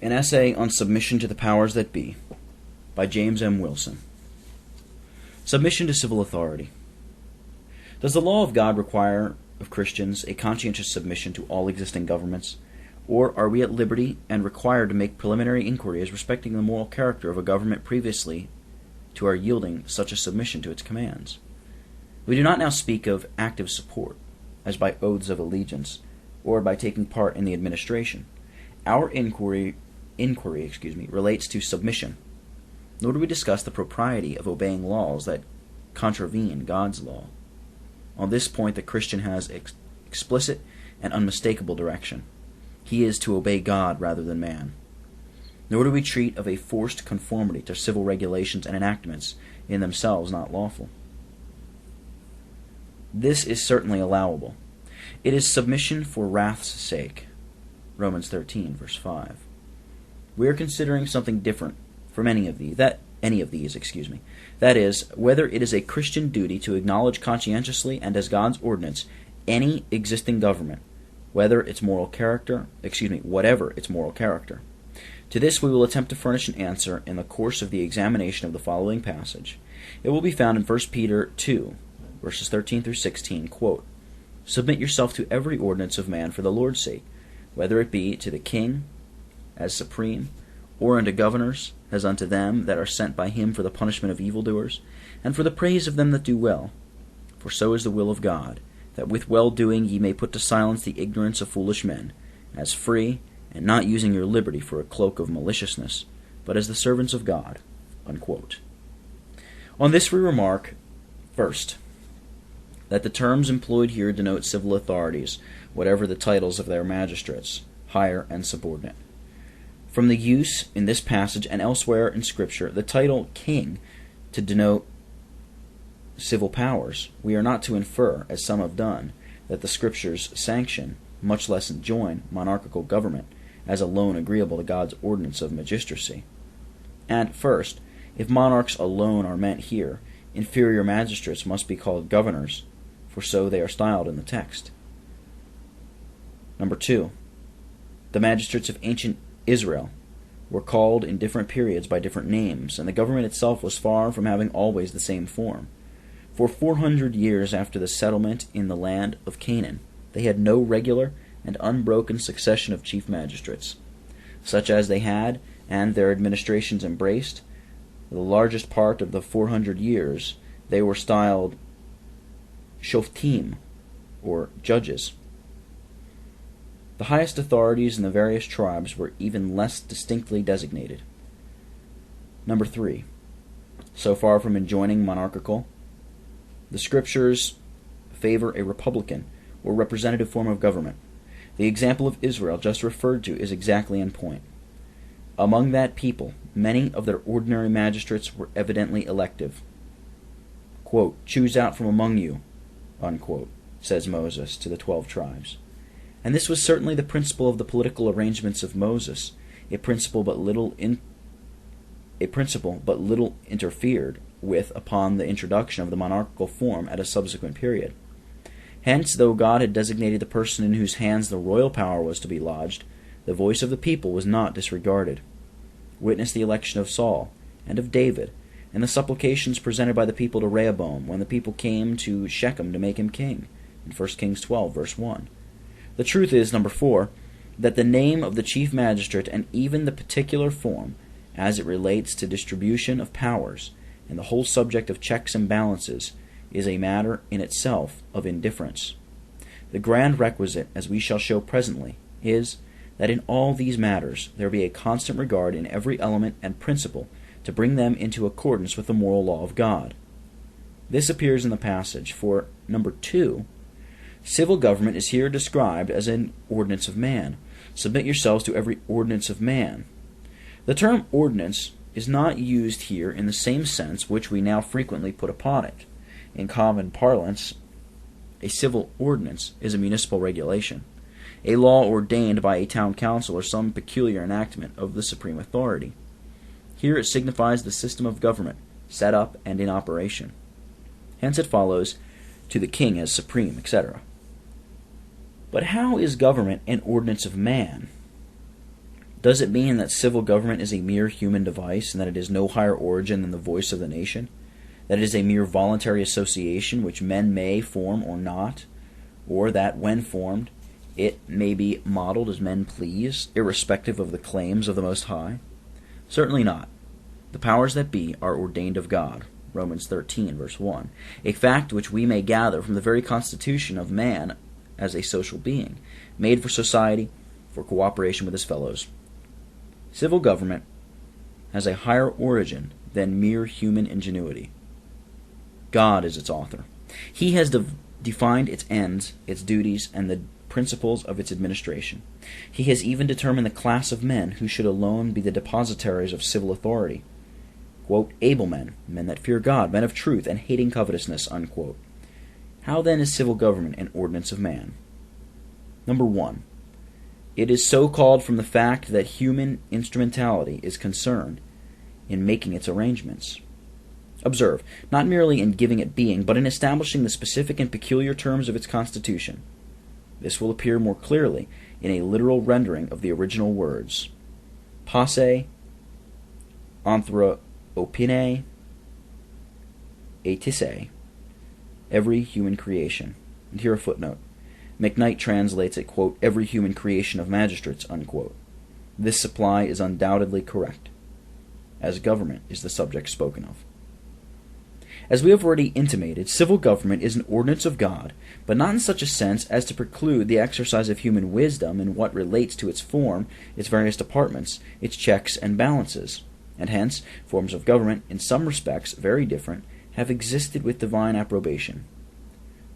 An Essay on Submission to the Powers That Be by James M. Wilson. Submission to Civil Authority. Does the law of God require of Christians a conscientious submission to all existing governments, or are we at liberty and required to make preliminary inquiries respecting the moral character of a government previously to our yielding such a submission to its commands? We do not now speak of active support, as by oaths of allegiance, or by taking part in the administration. Our inquiry relates to submission, nor do we discuss the propriety of obeying laws that contravene God's law. On this point the Christian has explicit and unmistakable direction. He is to obey God rather than man. Nor do we treat of a forced conformity to civil regulations and enactments in themselves not lawful. This is certainly allowable. It is submission for wrath's sake. Romans 13, verse 5. We are considering something different from any of these. That is, whether it is a Christian duty to acknowledge conscientiously and as God's ordinance any existing government, whatever its moral character. To this we will attempt to furnish an answer in the course of the examination of the following passage. It will be found in 1 Peter 2, verses 13 through 16, quote, "Submit yourself to every ordinance of man for the Lord's sake, whether it be to the king as supreme, or unto governors, as unto them that are sent by him for the punishment of evildoers, and for the praise of them that do well. For so is the will of God, that with well-doing ye may put to silence the ignorance of foolish men, as free, and not using your liberty for a cloak of maliciousness, but as the servants of God." Unquote. On this we remark, first, that the terms employed here denote civil authorities, whatever the titles of their magistrates, higher and subordinate. From the use in this passage and elsewhere in Scripture, the title king to denote civil powers, we are not to infer, as some have done, that the Scriptures sanction, much less enjoin, monarchical government as alone agreeable to God's ordinance of magistracy. And first, if monarchs alone are meant here, inferior magistrates must be called governors, for so they are styled in the text. Number 2, the magistrates of ancient Israel were called in different periods by different names, and the government itself was far from having always the same form. For 400 years after the settlement in the land of Canaan, they had no regular and unbroken succession of chief magistrates. Such as they had, and their administrations embraced, the largest part of the 400 years, they were styled shoftim, or judges. The highest authorities in the various tribes were even less distinctly designated. Number 3, so far from enjoining monarchical, the Scriptures favor a republican or representative form of government. The example of Israel just referred to is exactly in point. Among that people, many of their ordinary magistrates were evidently elective. Quote, "Choose out from among you," unquote, says Moses to the 12 tribes. And this was certainly the principle of the political arrangements of Moses, a principle but little interfered with upon the introduction of the monarchical form at a subsequent period. Hence, though God had designated the person in whose hands the royal power was to be lodged, the voice of the people was not disregarded. Witness the election of Saul and of David, and the supplications presented by the people to Rehoboam when the people came to Shechem to make him king, in 1 Kings 12, verse 1. The truth is, number 4, that the name of the chief magistrate and even the particular form, as it relates to distribution of powers, and the whole subject of checks and balances, is a matter in itself of indifference. The grand requisite, as we shall show presently, is that in all these matters there be a constant regard in every element and principle to bring them into accordance with the moral law of God. This appears in the passage, for number 2, civil government is here described as an ordinance of man. Submit yourselves to every ordinance of man. The term ordinance is not used here in the same sense which we now frequently put upon it. In common parlance, a civil ordinance is a municipal regulation, a law ordained by a town council or some peculiar enactment of the supreme authority. Here it signifies the system of government, set up and in operation. Hence it follows, to the king as supreme, etc. But how is government an ordinance of man? Does it mean that civil government is a mere human device and that it is no higher origin than the voice of the nation? That it is a mere voluntary association which men may form or not? Or that, when formed, it may be modeled as men please, irrespective of the claims of the Most High? Certainly not. The powers that be are ordained of God, Romans 13, verse 1, a fact which we may gather from the very constitution of man as a social being, made for society, for cooperation with his fellows. Civil government has a higher origin than mere human ingenuity. God is its author. He has defined its ends, its duties, and the principles of its administration. He has even determined the class of men who should alone be the depositaries of civil authority. Quote, able men, men that fear God, men of truth, and hating covetousness, unquote. How then is civil government an ordinance of man? Number 1. It is so called from the fact that human instrumentality is concerned in making its arrangements. Observe, not merely in giving it being, but in establishing the specific and peculiar terms of its constitution. This will appear more clearly in a literal rendering of the original words. Posse, anthropopine, etisse, every human creation. And here a footnote. McKnight translates it, quote, every human creation of magistrates, unquote. This supply is undoubtedly correct, as government is the subject spoken of. As we have already intimated, civil government is an ordinance of God, but not in such a sense as to preclude the exercise of human wisdom in what relates to its form, its various departments, its checks and balances, and hence forms of government, in some respects very different, have existed with divine approbation.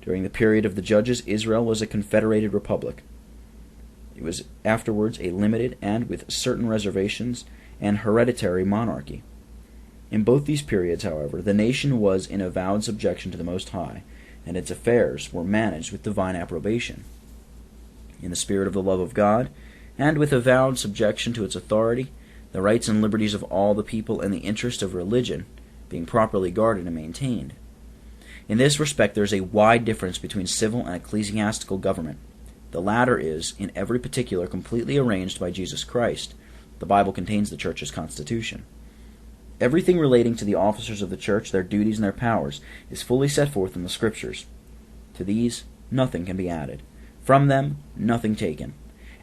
During the period of the judges, Israel was a confederated republic. It was afterwards a limited and, with certain reservations, an hereditary monarchy. In both these periods, however, the nation was in avowed subjection to the Most High, and its affairs were managed with divine approbation. In the spirit of the love of God, and with avowed subjection to its authority, the rights and liberties of all the people and the interest of religion being properly guarded and maintained. In this respect there is a wide difference between civil and ecclesiastical government. The latter is, in every particular, completely arranged by Jesus Christ. The Bible contains the Church's constitution. Everything relating to the officers of the Church, their duties and their powers, is fully set forth in the Scriptures. To these nothing can be added. From them nothing taken.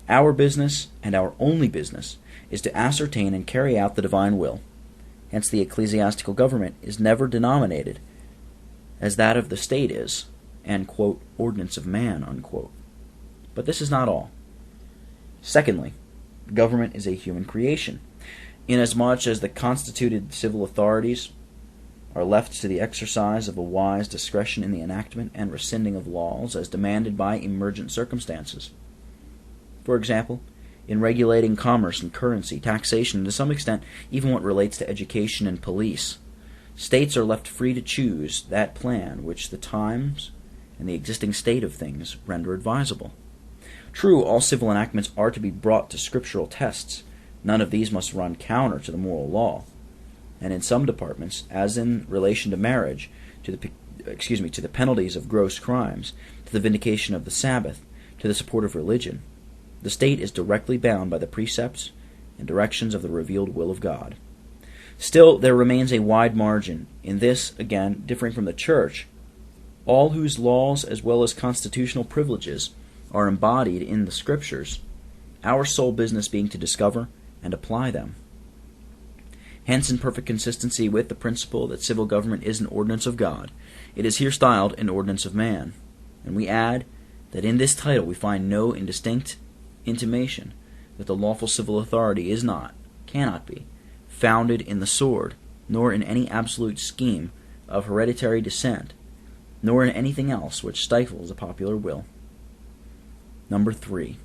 Our business, and our only business, is to ascertain and carry out the divine will. Hence the ecclesiastical government is never denominated as that of the state is, and, quote, ordinance of man, unquote. But this is not all. Secondly, government is a human creation, inasmuch as the constituted civil authorities are left to the exercise of a wise discretion in the enactment and rescinding of laws as demanded by emergent circumstances. For example, in regulating commerce and currency, taxation, and to some extent even what relates to education and police, states are left free to choose that plan which the times and the existing state of things render advisable. True, all civil enactments are to be brought to scriptural tests. None of these must run counter to the moral law. And in some departments, as in relation to marriage, to the penalties of gross crimes, to the vindication of the Sabbath, to the support of religion, the state is directly bound by the precepts and directions of the revealed will of God. Still, there remains a wide margin. In this, again, differing from the Church, all whose laws as well as constitutional privileges are embodied in the Scriptures, our sole business being to discover and apply them. Hence, in perfect consistency with the principle that civil government is an ordinance of God, it is here styled an ordinance of man. And we add that in this title we find no indistinct intimation that the lawful civil authority is not, cannot be, founded in the sword, nor in any absolute scheme of hereditary descent, nor in anything else which stifles the popular will. Number 3.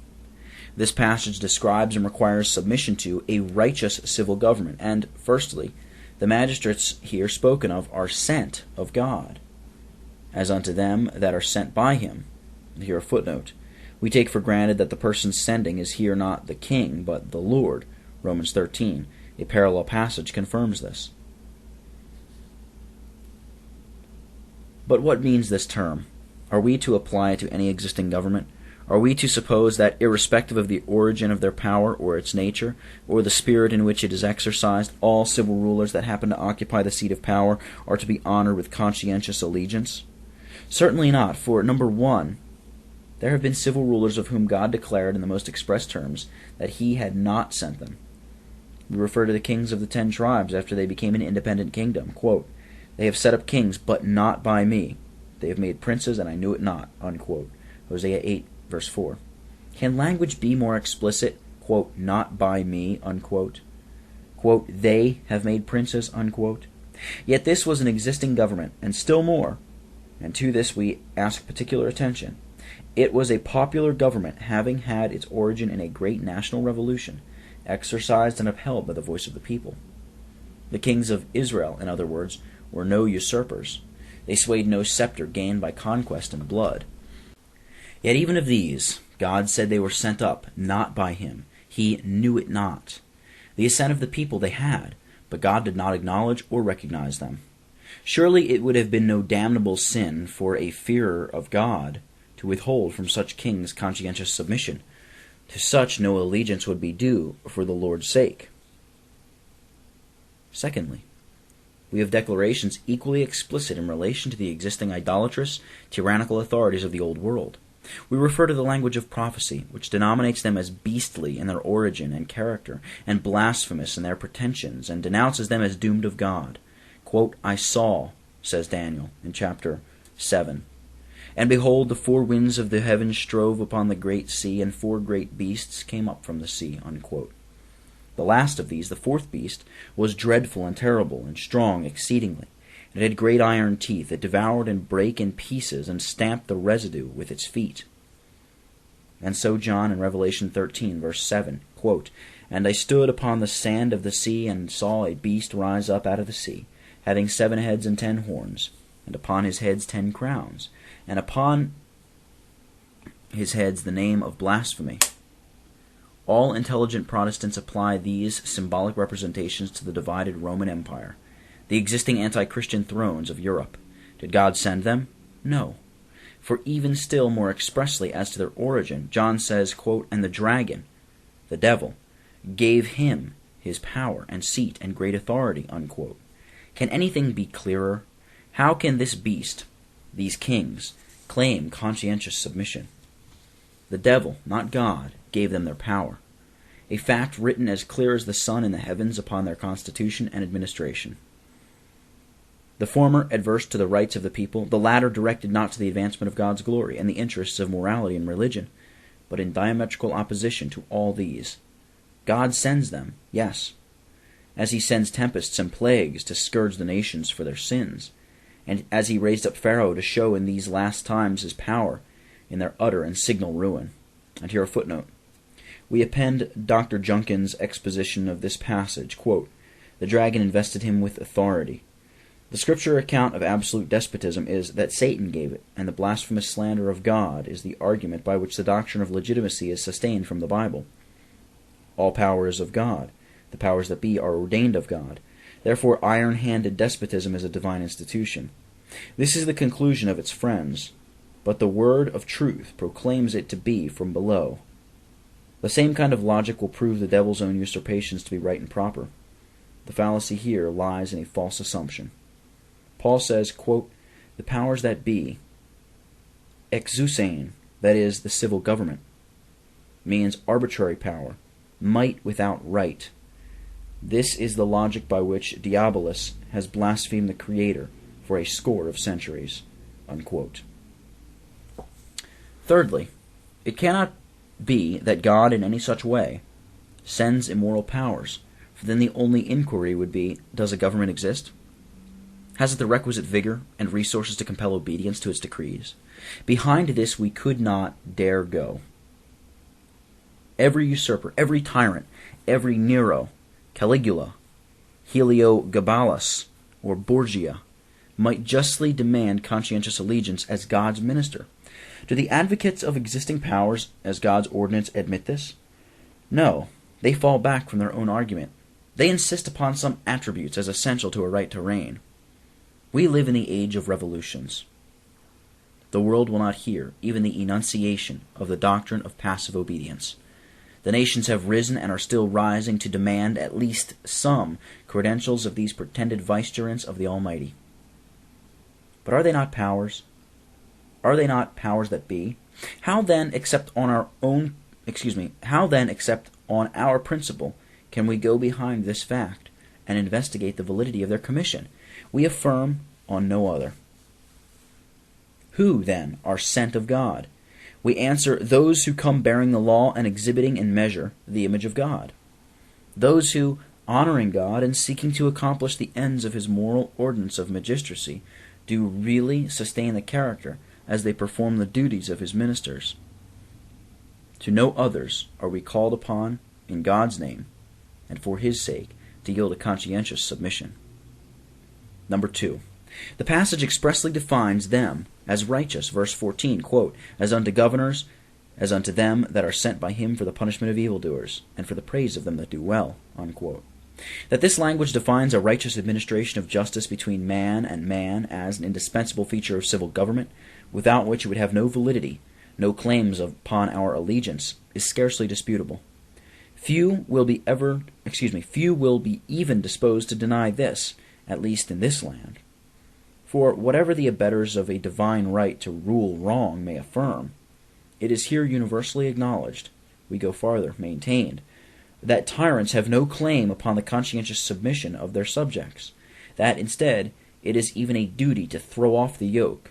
This passage describes and requires submission to a righteous civil government, and, firstly, the magistrates here spoken of are sent of God, as unto them that are sent by him. And here a footnote. We take for granted that the person sending is here not the king, but the Lord, Romans 13. A parallel passage confirms this. But what means this term? Are we to apply it to any existing government? Are we to suppose that, irrespective of the origin of their power or its nature, or the spirit in which it is exercised, all civil rulers that happen to occupy the seat of power are to be honored with conscientious allegiance? Certainly not, for, number one, there have been civil rulers of whom God declared in the most express terms that he had not sent them. We refer to the kings of the 10 tribes after they became an independent kingdom. Quote, "They have set up kings, but not by me. They have made princes, and I knew it not." Unquote. Hosea 8, verse 4. Can language be more explicit? Quote, "Not by me," unquote. Quote, "They have made princes," unquote. Yet this was an existing government, and still more, and to this we ask particular attention. It was a popular government, having had its origin in a great national revolution, exercised and upheld by the voice of the people. The kings of Israel, in other words, were no usurpers. They swayed no scepter gained by conquest and blood. Yet even of these, God said they were sent up, not by him. He knew it not. The assent of the people they had, but God did not acknowledge or recognize them. Surely it would have been no damnable sin for a fearer of God to withhold from such kings conscientious submission. To such no allegiance would be due for the Lord's sake. Secondly, we have declarations equally explicit in relation to the existing idolatrous, tyrannical authorities of the old world. We refer to the language of prophecy, which denominates them as beastly in their origin and character, and blasphemous in their pretensions, and denounces them as doomed of God. Quote, "I saw," says Daniel in chapter 7, "and behold, the 4 winds of the heavens strove upon the great sea, and 4 great beasts came up from the sea." Unquote. The last of these, the 4th beast, was dreadful and terrible and strong exceedingly. It had great iron teeth. It devoured and brake in pieces and stamped the residue with its feet. And so John in Revelation 13, verse 7, quote, "And I stood upon the sand of the sea, and saw a beast rise up out of the sea, having 7 heads and 10 horns, and upon his heads 10 crowns, and upon his heads the name of blasphemy." All intelligent Protestants apply these symbolic representations to the divided Roman Empire, the existing anti-Christian thrones of Europe. Did God send them? No. For even still more expressly as to their origin, John says, quote, "And the dragon," the devil, "gave him his power and seat and great authority." Unquote. Can anything be clearer? How can this beast, these kings, claim conscientious submission? The devil, not God, gave them their power, a fact written as clear as the sun in the heavens upon their constitution and administration. The former adverse to the rights of the people, the latter directed not to the advancement of God's glory and the interests of morality and religion, but in diametrical opposition to all these. God sends them, yes, as he sends tempests and plagues to scourge the nations for their sins, and as he raised up Pharaoh to show in these last times his power in their utter and signal ruin. And here a footnote. We append Dr. Junkin's exposition of this passage, quote, "The dragon invested him with authority. The scripture account of absolute despotism is that Satan gave it, and the blasphemous slander of God is the argument by which the doctrine of legitimacy is sustained from the Bible. All power is of God. The powers that be are ordained of God. Therefore iron-handed despotism is a divine institution. This is the conclusion of its friends, but the word of truth proclaims it to be from below. The same kind of logic will prove the devil's own usurpations to be right and proper. The fallacy here lies in a false assumption. Paul says, quote, "The powers that be," exousein, that is, the civil government, means arbitrary power, might without right. This is the logic by which Diabolus has blasphemed the Creator for a score of centuries. Unquote. Thirdly, it cannot be that God in any such way sends immoral powers, for then the only inquiry would be, does a government exist? Has it the requisite vigor and resources to compel obedience to its decrees? Behind this we could not dare go. Every usurper, every tyrant, every Nero, Caligula, Heliogabalus, or Borgia might justly demand conscientious allegiance as God's minister. Do the advocates of existing powers as God's ordinance admit this? No, they fall back from their own argument. They insist upon some attributes as essential to a right to reign. We live in the age of revolutions. The world will not hear even the enunciation of the doctrine of passive obedience. The nations have risen and are still rising to demand at least some credentials of these pretended vicegerents of the Almighty. But are they not powers? Are they not powers that be? How then, except on our principle, can we go behind this fact and investigate the validity of their commission? We affirm on no other. Who, then, are sent of God? We answer, those who come bearing the law and exhibiting in measure the image of God. Those who, honoring God and seeking to accomplish the ends of his moral ordinance of magistracy, do really sustain the character as they perform the duties of his ministers. To no others are we called upon in God's name and for his sake to yield a conscientious submission. Number 2. The passage expressly defines them as righteous. Verse 14, quote, as unto governors, as unto them that are sent by him for the punishment of evildoers, and for the praise of them that do well, unquote. That this language defines a righteous administration of justice between man and man as an indispensable feature of civil government, without which it would have no validity, no claims upon our allegiance, is scarcely disputable. Few will be even disposed to deny this, at least in this land. For whatever the abettors of a divine right to rule wrong may affirm, it is here universally acknowledged, we go farther, maintained, that tyrants have no claim upon the conscientious submission of their subjects, that instead it is even a duty to throw off the yoke,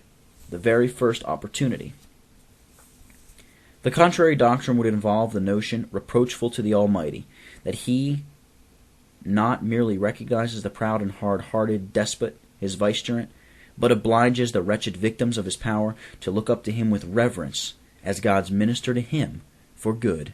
the very first opportunity. The contrary doctrine would involve the notion, reproachful to the Almighty, that he not merely recognizes the proud and hard-hearted despot, his vicegerent, but obliges the wretched victims of his power to look up to him with reverence as God's minister to him for good.